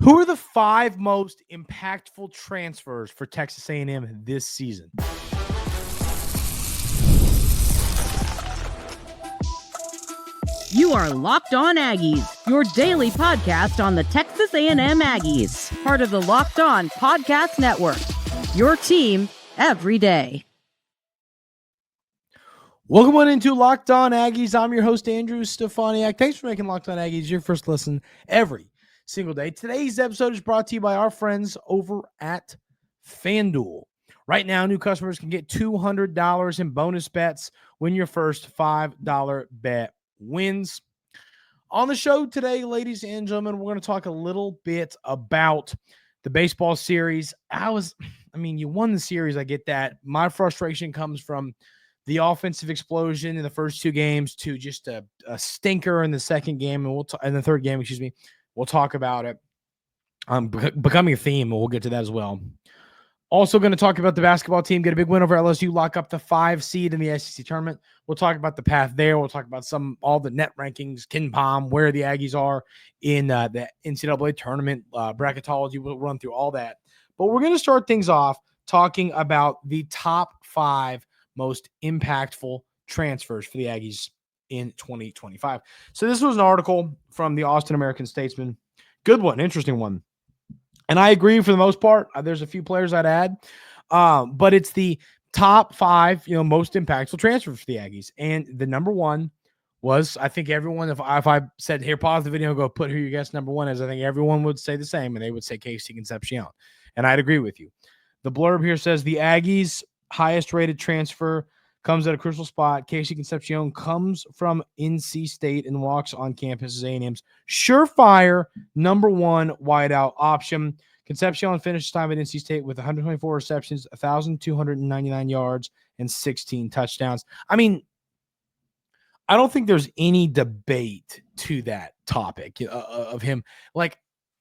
Who are the 5 most impactful transfers for Texas A&M this season? You are Locked On Aggies, your daily podcast on the Texas A&M Aggies, part of the Locked On Podcast Network, your team every day. Welcome on into Locked On Aggies. I'm your host, Andrew Stefaniak. Thanks for making Locked On Aggies your first listen every single day. Today's episode is brought to you by our friends over at FanDuel. Right now, new customers can get $200 in bonus bets when your first $5 bet wins. On the show today, ladies and gentlemen, we're going to talk a little bit about the baseball series. You won the series. I get that. My frustration comes from the offensive explosion in the first 2 games to just a stinker in the second game, and the third game, excuse me. We'll talk about it. Becoming a theme, and we'll get to that as well. Also going to talk about the basketball team, get a big win over LSU, lock up the 5 seed in the SEC tournament. We'll talk about the path there. We'll talk about all the net rankings, KenPom, where the Aggies are in the NCAA tournament, bracketology. We'll run through all that. But we're going to start things off talking about the top 5 most impactful transfers for the Aggies in 2025. So this was an article from the Austin American-Statesman. Good one, interesting one. And I agree for the most part. There's a few players I'd add, but it's the top 5, most impactful transfers for the Aggies. And the number one was, I think everyone, if I said, here, pause the video and go put who you guess number 1 is, I think everyone would say the same, and they would say Casey Concepcion. And I'd agree with you. The blurb here says the Aggies' highest rated transfer comes at a crucial spot. Casey Concepcion comes from NC State and walks on campus as A&M's surefire number 1 wideout option. Concepcion finished time at NC State with 124 receptions, 1,299 yards, and 16 touchdowns. I don't think there's any debate to that topic of him.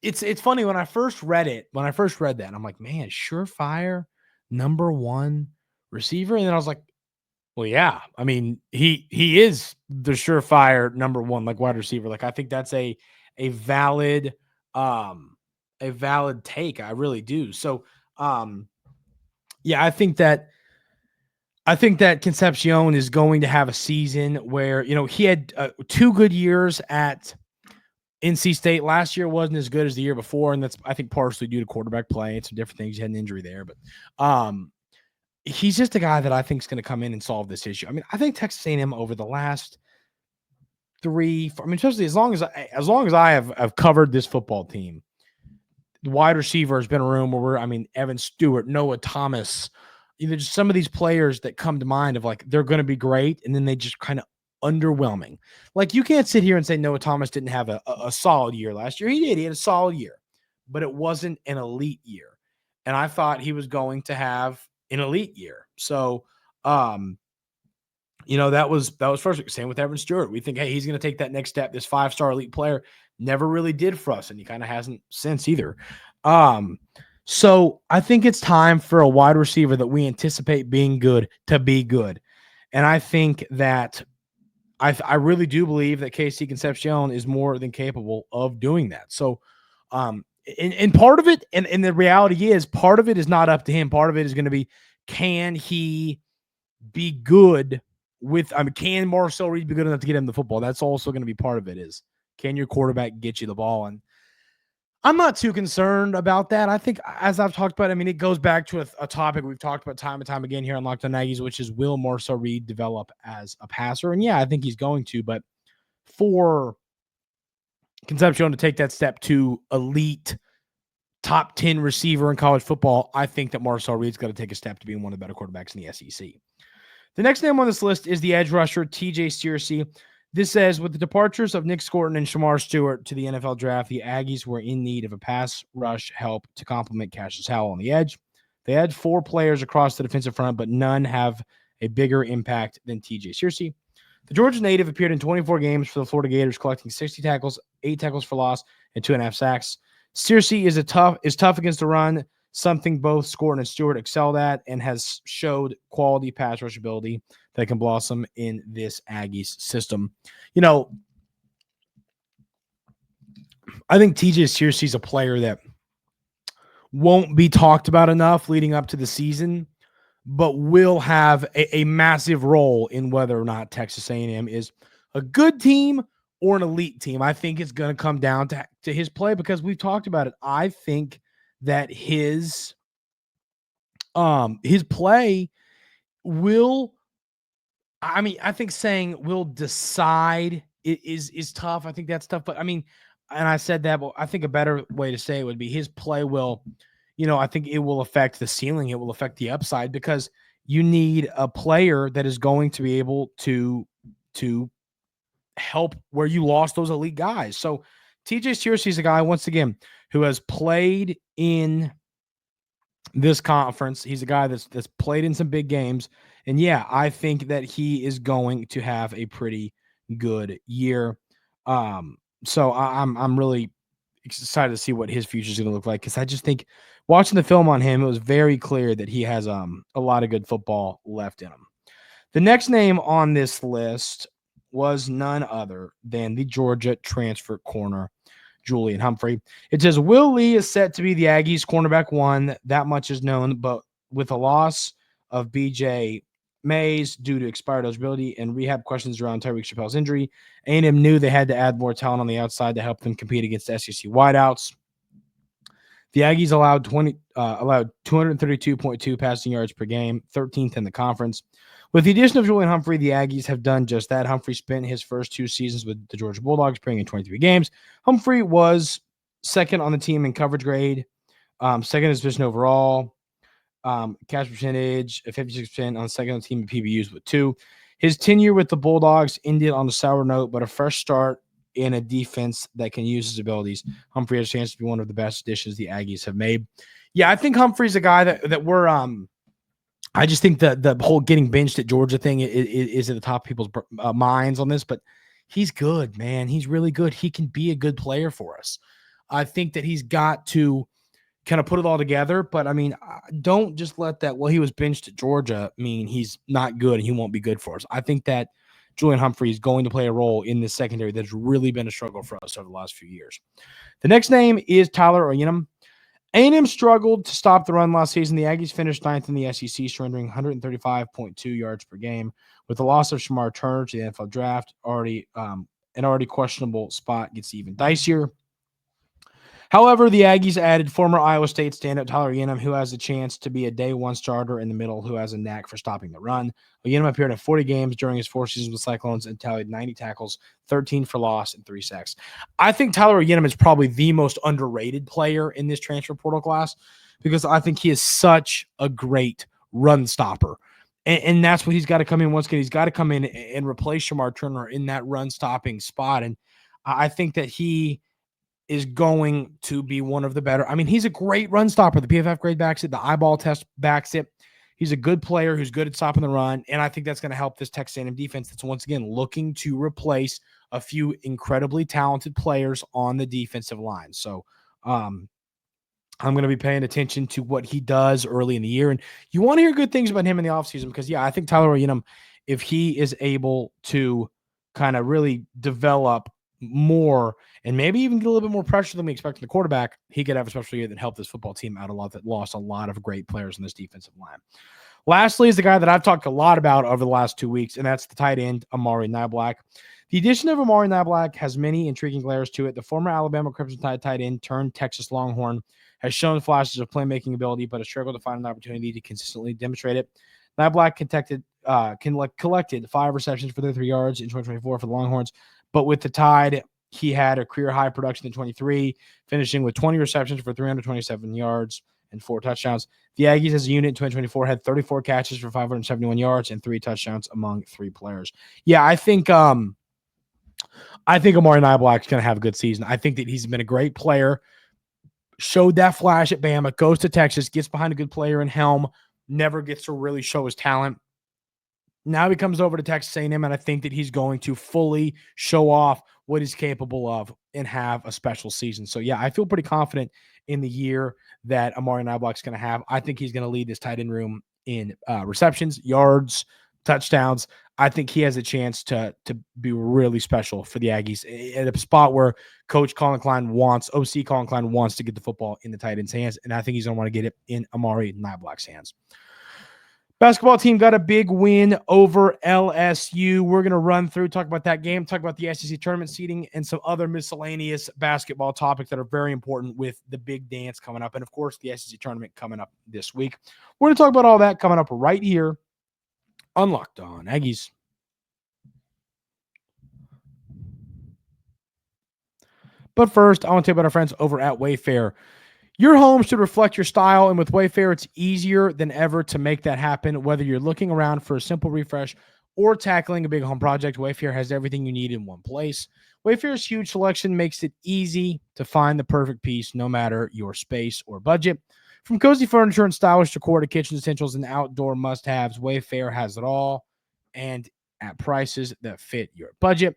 It's funny when I first read that, I'm like, man, surefire number 1 receiver. And then I was like, well, yeah, he is the surefire number 1, wide receiver. I think that's a valid take. I really do. So, I think that Concepcion is going to have a season where, he had 2 good years at NC State. Last year wasn't as good as the year before, and that's, I think, partially due to quarterback play and some different things. He had an injury there, but he's just a guy that I think is going to come in and solve this issue. I think Texas A&M over the last 3, especially as long as I have covered this football team, the wide receiver has been a room where Evan Stewart, Noah Thomas, just some of these players that come to mind of they're going to be great, and then they just kind of underwhelming. You can't sit here and say Noah Thomas didn't have a solid year last year. He did. He had a solid year, but it wasn't an elite year. And I thought he was going to have an elite year. So, that was first. Same with Evan Stewart. We think, hey, he's going to take that next step. This 5-star elite player never really did for us, and he kind of hasn't since either. So I think it's time for a wide receiver that we anticipate being good to be good. And I think that I really do believe that Casey Concepcion is more than capable of doing that. So, and part of it, and the reality is, part of it is not up to him. Part of it is going to be, can he be good with, can Marcel Reed be good enough to get him the football? That's also going to be part of it, is, can your quarterback get you the ball? And I'm not too concerned about that. I think, as I've talked about, it goes back to a topic we've talked about time and time again here on Locked On Aggies, which is, will Marcel Reed develop as a passer? And yeah, I think he's going to, but for Concepcion to take that step to elite top 10 receiver in college football, I think that Marcel Reed's got to take a step to being one of the better quarterbacks in the SEC. The next name on this list is the edge rusher, TJ Searcy. This says, with the departures of Nick Scorton and Shamar Stewart to the NFL draft, the Aggies were in need of a pass rush help to complement Cassius Howell on the edge. They had 4 players across the defensive front, but none have a bigger impact than TJ Searcy. The Georgia native appeared in 24 games for the Florida Gators, collecting 60 tackles, 8 tackles for loss, and 2.5 sacks. Searcy is tough against the run, something both Scorton and Stewart excelled at, and has showed quality pass rush ability that can blossom in this Aggies system. I think TJ Searcy is a player that won't be talked about enough leading up to the season, but will have a massive role in whether or not Texas A&M is a good team or an elite team. I think it's going to come down to his play because we've talked about it. I think that his play will, I think saying will decide is tough. I think that's tough, but and I said that, but I think a better way to say it would be his play will, I think it will affect the ceiling. It will affect the upside because you need a player that is going to be able to help where you lost those elite guys. So TJ Searcy is a guy, once again, who has played in this conference. He's a guy that's played in some big games. And yeah, I think that he is going to have a pretty good year. So I'm really excited to see what his future is going to look like, because I just think watching the film on him, it was very clear that he has a lot of good football left in him. The next name on this list was none other than the Georgia transfer corner, Julian Humphrey. It says Will Lee is set to be the Aggies cornerback one. That much is known, but with the loss of BJ Mays due to expired eligibility and rehab questions around Tyreek Chappelle's injury, A&M knew they had to add more talent on the outside to help them compete against the SEC wideouts. The Aggies allowed 232.2 passing yards per game, 13th in the conference. With the addition of Julian Humphrey, the Aggies have done just that. Humphrey spent his first 2 seasons with the Georgia Bulldogs, playing in 23 games. Humphrey was second on the team in coverage grade, second in his position overall, catch percentage of 56% on second on the team in PBUs with 2. His tenure with the Bulldogs ended on a sour note, but a fresh start in a defense that can use his abilities. Humphrey has a chance to be one of the best additions the Aggies have made. Yeah, I think Humphrey's a guy that we're I just think that the whole getting benched at Georgia thing is at the top of people's minds on this, but he's good, man. He's really good. He can be a good player for us. I think that he's got to kind of put it all together, but don't just let that, well, he was benched at Georgia, mean he's not good and he won't be good for us. I think that Julian Humphrey is going to play a role in this secondary that's really been a struggle for us over the last few years. The next name is Tyler Oyenum. A&M struggled to stop the run last season. The Aggies finished 9th in the SEC, surrendering 135.2 yards per game. With the loss of Shamar Turner to the NFL draft, an already questionable spot gets even dicier. However, the Aggies added former Iowa State standout Tyler Oyenum, who has a chance to be a day one starter in the middle, who has a knack for stopping the run. Oyenum appeared in 40 games during his 4 seasons with Cyclones and tallied 90 tackles, 13 for loss, and 3 sacks. I think Tyler Oyenum is probably the most underrated player in this transfer portal class because I think he is such a great run stopper. And that's what he's got to come in once again. He's got to come in and replace Shamar Turner in that run stopping spot. And I think that he is going to be one of the better. He's a great run stopper. The PFF grade backs it. The eyeball test backs it. He's a good player who's good at stopping the run, and I think that's going to help this Texas A&M defense that's once again looking to replace a few incredibly talented players on the defensive line. So I'm going to be paying attention to what he does early in the year, and you want to hear good things about him in the offseason because, yeah, I think Tyler Oyenum, if he is able to kind of really develop more and maybe even get a little bit more pressure than we expect from the quarterback, he could have a special year that helped this football team out a lot, that lost a lot of great players in this defensive line. Lastly is the guy that I've talked a lot about over the last 2 weeks, and that's the tight end, Amari Niblack. The addition of Amari Niblack has many intriguing layers to it. The former Alabama Crimson Tide tight end turned Texas Longhorn has shown flashes of playmaking ability, but has struggled to find an opportunity to consistently demonstrate it. Niblack collected 5 receptions for 33 yards in 2024 for the Longhorns, but with the Tide, he had a career high production in 23, finishing with 20 receptions for 327 yards and 4 touchdowns. The Aggies as a unit in 2024 had 34 catches for 571 yards and 3 touchdowns among 3 players. Yeah, I think Amari Niblack is going to have a good season. I think that he's been a great player, showed that flash at Bama, goes to Texas, gets behind a good player in Helm, never gets to really show his talent. Now he comes over to Texas A&M, and I think that he's going to fully show off what he's capable of and have a special season. So, yeah, I feel pretty confident in the year that Amari Niblack is going to have. I think he's going to lead this tight end room in receptions, yards, touchdowns. I think he has a chance to be really special for the Aggies at a spot where OC Colin Klein wants to get the football in the tight end's hands, and I think he's going to want to get it in Amari Niblack's hands. Basketball team got a big win over LSU. We're going to run through, talk about that game, talk about the SEC tournament seeding, and some other miscellaneous basketball topics that are very important with the big dance coming up, and, of course, the SEC tournament coming up this week. We're going to talk about all that coming up right here on Locked On Aggies. But first, I want to tell you about our friends over at Wayfair. Your home should reflect your style, and with Wayfair, it's easier than ever to make that happen. Whether you're looking around for a simple refresh or tackling a big home project, Wayfair has everything you need in one place. Wayfair's huge selection makes it easy to find the perfect piece, no matter your space or budget. From cozy furniture and stylish decor to kitchen essentials and outdoor must-haves, Wayfair has it all, and at prices that fit your budget.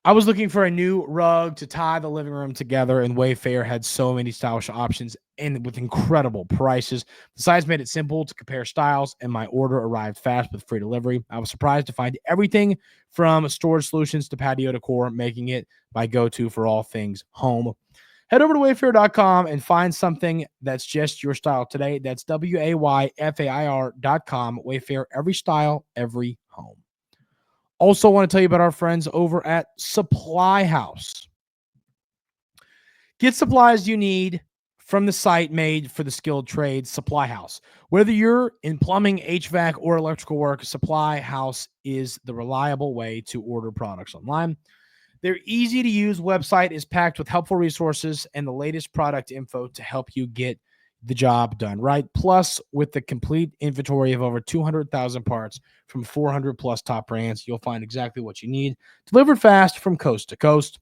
I was looking for a new rug to tie the living room together, and Wayfair had so many stylish options and with incredible prices. The size made it simple to compare styles, and my order arrived fast with free delivery. I was surprised to find everything from storage solutions to patio decor, making it my go-to for all things home. Head over to wayfair.com and find something that's just your style today. That's WAYFAIR.com. Wayfair, every style, every home. Also want to tell you about our friends over at Supply House. Get supplies you need from the site made for the skilled trades, Supply House. Whether you're in plumbing, HVAC, or electrical work, Supply House is the reliable way to order products online. Their easy-to-use website is packed with helpful resources and the latest product info to help you get the job done right. Plus, with the complete inventory of over 200,000 parts from 400 plus top brands, you'll find exactly what you need, delivered fast from coast to coast.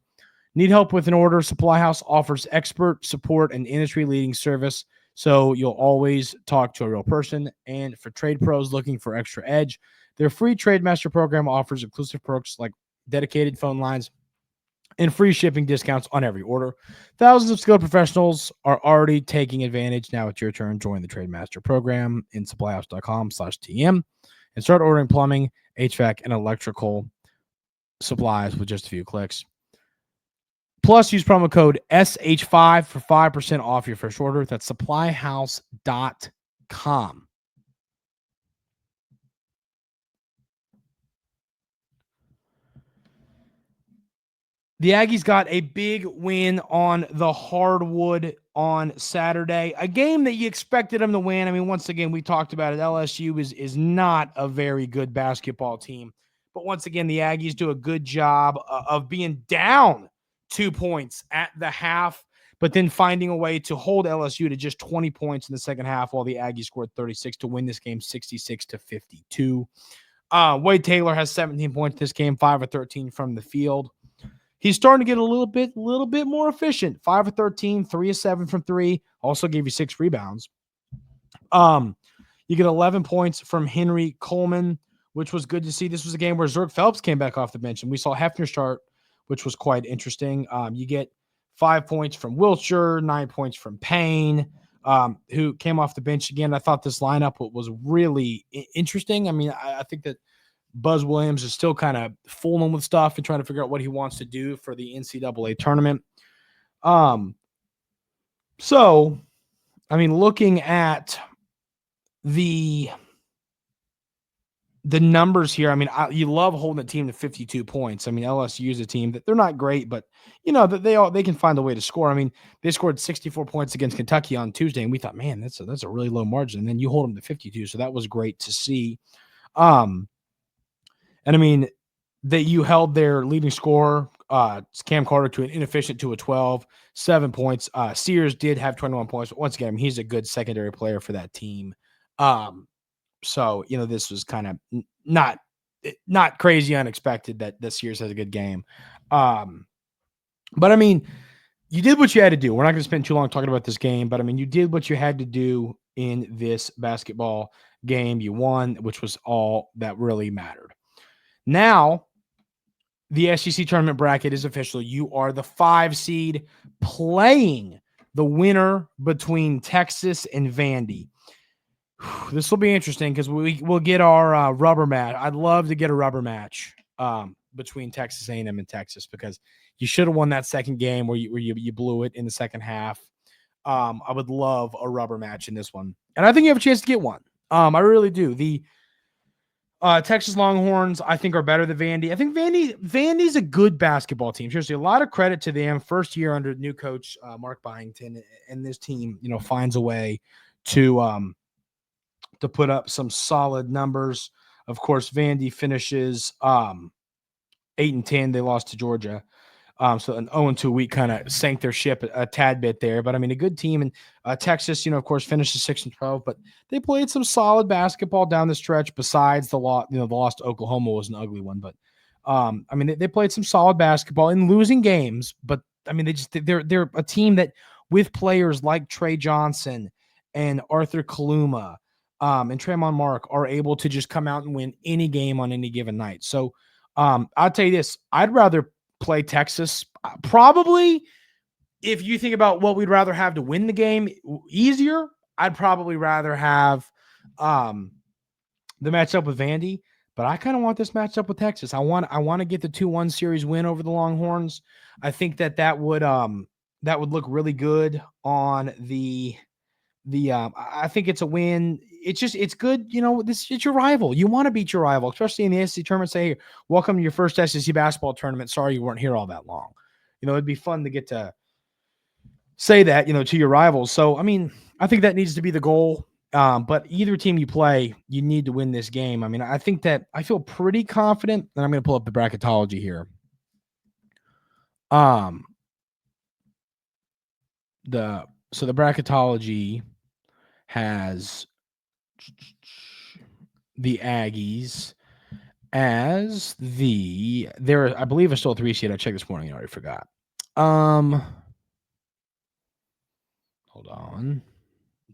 Need help with an order? Supply House offers expert support and industry-leading service, so you'll always talk to a real person. And for trade pros looking for extra edge, their free Trade Master program offers exclusive perks like dedicated phone lines and free shipping discounts on every order. Thousands of skilled professionals are already taking advantage. Now it's your turn. Join the Trade Master program in supplyhouse.com/TM and start ordering plumbing, HVAC, and electrical supplies with just a few clicks. Plus, use promo code SH5 for 5% off your first order. That's supplyhouse.com. The Aggies got a big win on the hardwood on Saturday, a game that you expected them to win. I mean, once again, we talked about it. LSU is not a very good basketball team. But once again, the Aggies do a good job of being down 2 points at the half, but then finding a way to hold LSU to just 20 points in the second half while the Aggies scored 36 to win this game 66-52. Wade Taylor has 17 points this game, 5 of 13 from the field. He's starting to get a little bit more efficient. 5 of 13, 3 of 7 from 3. Also gave you 6 rebounds. You get 11 points from Henry Coleman, which was good to see. This was a game where Zerk Phelps came back off the bench, and we saw Hefner start, which was quite interesting. You get 5 points from Wiltshire, 9 points from Payne, who came off the bench again. I thought this lineup was really interesting. I mean, I think that Buzz Williams is still kind of fooling with stuff and trying to figure out what he wants to do for the NCAA tournament. So, I mean, looking at the numbers here, I mean, you love holding a team to 52 points. I mean, LSU is a team that they're not great, but you know that they can find a way to score. I mean, they scored 64 points against Kentucky on Tuesday, and we thought, man, that's a really low margin. And then you hold them to 52, so that was great to see. And I mean, that you held their leading scorer, Cam Carter, to an inefficient 2 of 12, 7 points. Sears did have 21 points, but once again, I mean, he's a good secondary player for that team. So, you know, this was kind of not crazy unexpected that Sears has a good game. But I mean, you did what you had to do. We're not going to spend too long talking about this game, but I mean, you did what you had to do in this basketball game. You won, which was all that really mattered. Now, the SEC tournament bracket is official. You are the 5 seed playing the winner between Texas and Vandy. This will be interesting because we'll get our rubber match. I'd love to get a rubber match between Texas A&M and Texas, because you should have won that second game where you blew it in the second half. I would love a rubber match in this one, and I think you have a chance to get one. I really do. The Texas Longhorns, I think, are better than Vandy. I think Vandy's a good basketball team. Seriously, a lot of credit to them. First year under new coach Mark Byington, and this team, finds a way to put up some solid numbers. Of course, Vandy finishes 8-10. They lost to Georgia. So an 0-2 week kind of sank their ship a tad bit there. But, I mean, a good team. And Texas, of course, finishes 6-12. But they played some solid basketball down the stretch besides the loss. The loss to Oklahoma was an ugly one. But, I mean, they played some solid basketball in losing games. But, I mean, they're a team that, with players like Trey Johnson and Arthur Kaluma and Tremont Mark, are able to just come out and win any game on any given night. So I'll tell you this, I'd rather play Texas. Probably, if you think about what we'd rather have to win the game easier, I'd probably rather have the matchup with Vandy. But I kind of want this matchup with Texas. I want to get the 2-1 series win over the Longhorns. I think that would look really good on the I think it's a win. It's good. It's your rival. You want to beat your rival, especially in the SEC tournament. Say, hey, welcome to your first SEC basketball tournament. Sorry you weren't here all that long. It'd be fun to get to say that, to your rivals. So, I mean, I think that needs to be the goal. But either team you play, you need to win this game. I mean, I think that I feel pretty confident, and I'm going to pull up the bracketology here. The bracketology has the Aggies as there, I believe, is still a 3 seed. I checked this morning. I already forgot. Hold on.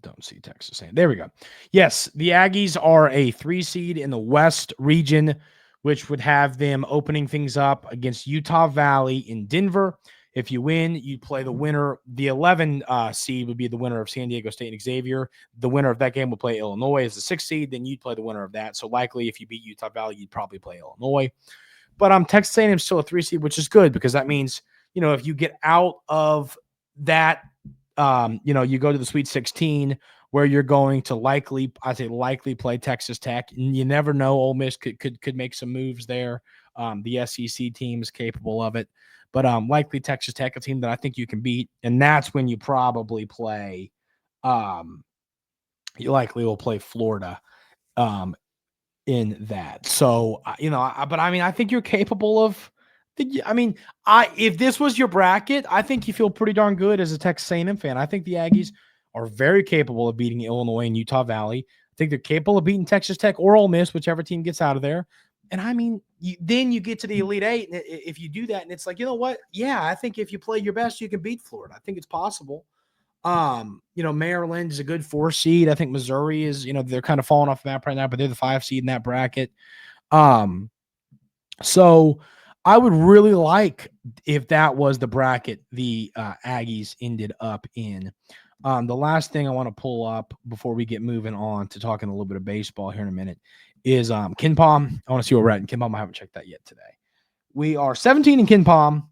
Don't see Texas saying. There we go. Yes, the Aggies are a 3 seed in the West region, which would have them opening things up against Utah Valley in Denver. If you win, you'd play the winner. The 11 seed would be the winner of San Diego State and Xavier. The winner of that game would play Illinois as the 6th seed. Then you'd play the winner of that. So likely, if you beat Utah Valley, you'd probably play Illinois. But Texas A&M is still a 3 seed, which is good, because that means, if you get out of that, you go to the Sweet 16, where you're going to likely play Texas Tech. And you never know. Ole Miss could make some moves there. The SEC team is capable of it. But likely Texas Tech, a team that I think you can beat. And that's when you probably play you likely will play Florida in that. So, but I mean, I think you're capable of if this was your bracket, I think you feel pretty darn good as a Texas A&M fan. I think the Aggies are very capable of beating Illinois and Utah Valley. I think they're capable of beating Texas Tech or Ole Miss, whichever team gets out of there. And I mean, then you get to the Elite Eight, and if you do that, and it's like, you know what? Yeah, I think if you play your best, you can beat Florida. I think it's possible. Maryland is a good 4 seed. I think Missouri is, they're kind of falling off the map right now, but they're the 5 seed in that bracket. So I would really like if that was the bracket the Aggies ended up in. The last thing I want to pull up before we get moving on to talking a little bit of baseball here in a minute is KenPom. I want to see where we're at in KenPom. I haven't checked that yet today. We are 17 in KenPom.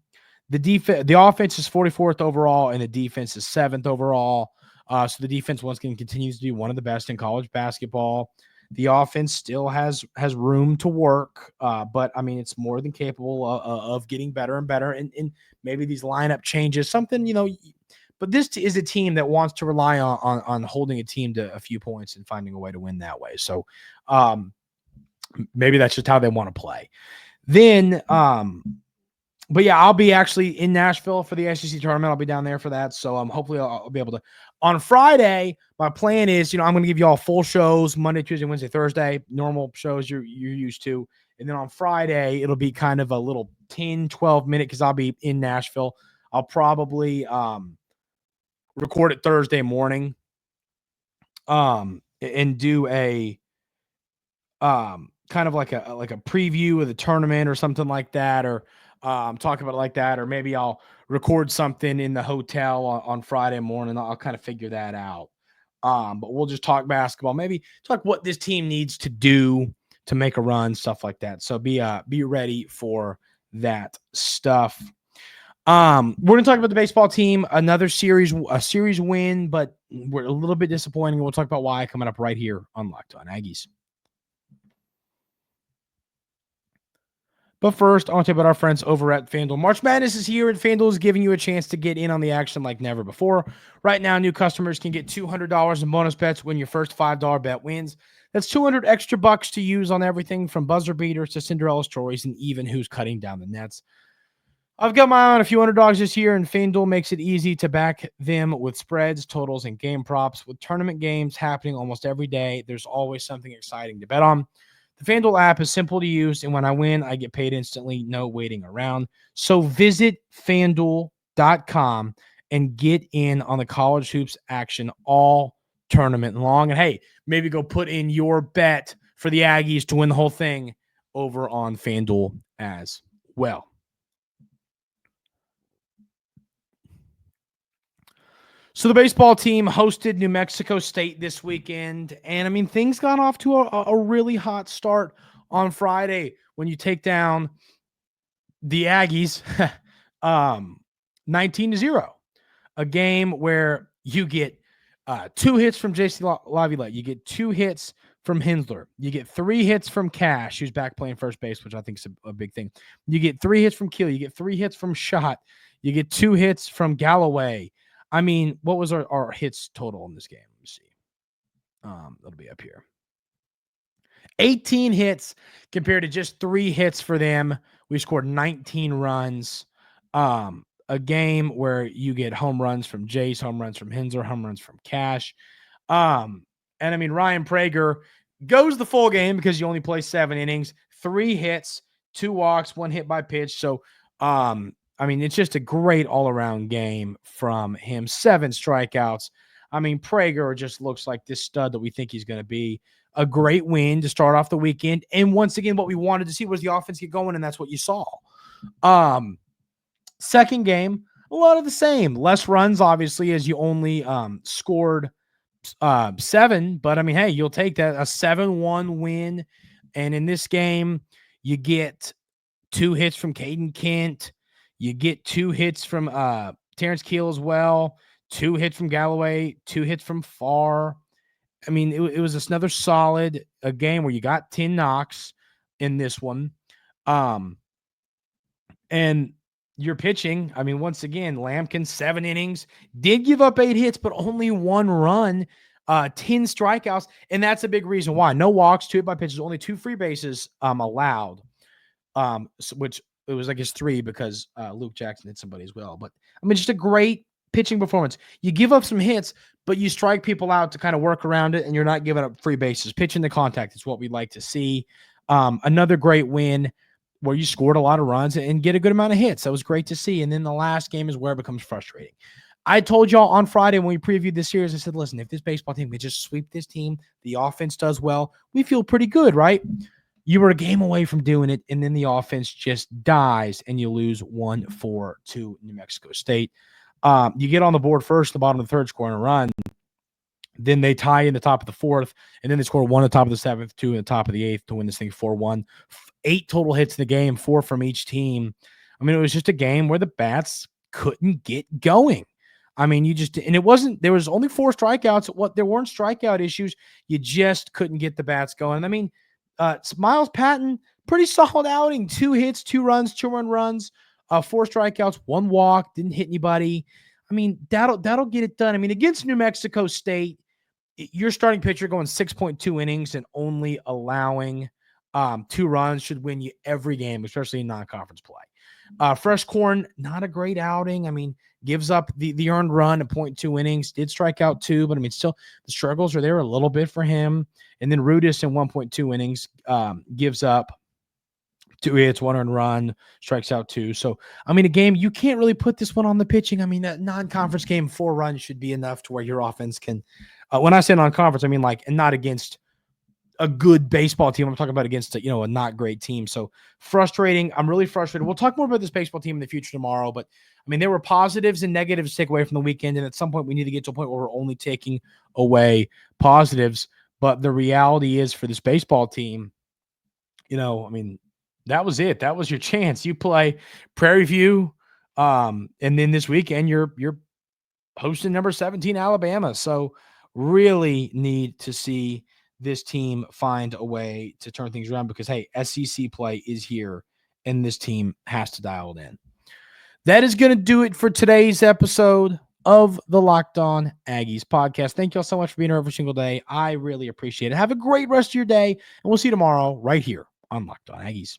The offense is 44th overall, and the defense is 7th overall. So the defense once again continues to be one of the best in college basketball. The offense still has room to work, but I mean, it's more than capable of getting better and better. And maybe these lineup changes, something, but this is a team that wants to rely on holding a team to a few points and finding a way to win that way. So maybe that's just how they want to play. Then, but yeah, I'll be actually in Nashville for the SEC tournament. I'll be down there for that. So hopefully I'll be able to. On Friday, my plan is, I'm going to give you all full shows Monday, Tuesday, Wednesday, Thursday, normal shows you're used to. And then on Friday, it'll be kind of a little 10, 12 minute, because I'll be in Nashville. I'll probably record it Thursday morning and do a kind of like a preview of the tournament or something like that, or talk about it like that, or maybe I'll record something in the hotel on Friday morning. I'll kind of figure that out. But we'll just talk basketball, maybe talk what this team needs to do to make a run, stuff like that. So be ready for that stuff. We're going to talk about the baseball team, a series win, but we're a little bit disappointing. We'll talk about why coming up right here on Locked On Aggies. But first, I want to talk about our friends over at FanDuel. March Madness is here, and FanDuel is giving you a chance to get in on the action like never before. Right now, new customers can get $200 in bonus bets when your first $5 bet wins. That's $200 extra bucks to use on everything from buzzer beaters to Cinderella stories and even who's cutting down the nets. I've got my eye on a few $100 this year, and FanDuel makes it easy to back them with spreads, totals, and game props. With tournament games happening almost every day, there's always something exciting to bet on. The FanDuel app is simple to use, and when I win, I get paid instantly, no waiting around. So visit FanDuel.com and get in on the college hoops action all tournament long. And hey, maybe go put in your bet for the Aggies to win the whole thing over on FanDuel as well. So the baseball team hosted New Mexico State this weekend, and I mean, things got off to a really hot start on Friday when you take down the Aggies 19-0, a game where you get 2 hits from J.C. Laviolette, you get 2 hits from Hensler, you get 3 hits from Cash, who's back playing first base, which I think is a big thing. You get 3 hits from Keel, you get 3 hits from Schott, you get 2 hits from Galloway. I mean, what was our hits total in this game? Let me see. It'll be up here. 18 hits compared to just 3 hits for them. We scored 19 runs. A game where you get home runs from Jace, home runs from Hensler, home runs from Cash. And I mean, Ryan Prager goes the full game because you only play 7 innings, 3 hits, 2 walks, 1 hit by pitch. So, I mean, it's just a great all-around game from him. 7 strikeouts. I mean, Prager just looks like this stud that we think he's going to be. A great win to start off the weekend. And once again, what we wanted to see was the offense get going, and that's what you saw. Second game, a lot of the same. Less runs, obviously, as you only scored 7. But, I mean, hey, you'll take that. A 7-1 win. And in this game, you get 2 hits from Caden Kent. You get 2 hits from Terrence Keel as well, 2 hits from Galloway, 2 hits from Farr. I mean, it was just another solid game where you got 10 knocks in this one. And your pitching, I mean, once again, Lampkin, 7 innings, did give up 8 hits, but only 1 run, 10 strikeouts. And that's a big reason why. No walks, 2 hit by pitches, only 2 free bases allowed, which it was, I guess, 3 because Luke Jackson hit somebody as well. But, I mean, just a great pitching performance. You give up some hits, but you strike people out to kind of work around it, and you're not giving up free bases. Pitching the contact is what we'd like to see. Another great win where you scored a lot of runs and get a good amount of hits. That was great to see. And then the last game is where it becomes frustrating. I told y'all on Friday when we previewed this series, I said, listen, if this baseball team could just sweep this team, the offense does well, we feel pretty good, right? You were a game away from doing it, and then the offense just dies, and you lose 1-4 to New Mexico State. You get on the board first, the bottom of the third, scoring a run. Then they tie in the top of the 4th, and then they score 1 at the top of the 7th, 2 at the top of the 8th to win this thing 4-1. 8 total hits in the game, 4 from each team. I mean, it was just a game where the bats couldn't get going. I mean, there was only 4 strikeouts. There weren't strikeout issues. You just couldn't get the bats going. I mean, Miles Patton, pretty solid outing. 2 hits, 2 runs, 2 runs, 4 strikeouts, 1 walk, didn't hit anybody. I mean, that'll get it done. I mean, against New Mexico State, your starting pitcher going 6.2 innings and only allowing 2 runs should win you every game, especially in non-conference play. Fresh Corn, not a great outing. I mean, gives up the earned run at 0.2 innings, did strike out 2, but I mean, still the struggles are there a little bit for him. And then Rudis in 1.2 innings gives up 2 hits, 1 earned run, strikes out 2. So, I mean, a game, you can't really put this one on the pitching. I mean, that non-conference game, 4 runs should be enough to where your offense can, when I say non-conference, I mean like, and not against a good baseball team. I'm talking about against a not great team. So frustrating. I'm really frustrated. We'll talk more about this baseball team in the future tomorrow, but I mean, there were positives and negatives to take away from the weekend. And at some point we need to get to a point where we're only taking away positives. But the reality is for this baseball team, I mean, that was it. That was your chance. You play Prairie View. And then this weekend you're hosting number 17 Alabama. So really need to see this team find a way to turn things around because, hey, SEC play is here and this team has to dial it in. That is going to do it for today's episode of the Locked On Aggies podcast. Thank you all so much for being here every single day. I really appreciate it. Have a great rest of your day, and we'll see you tomorrow right here on Locked On Aggies.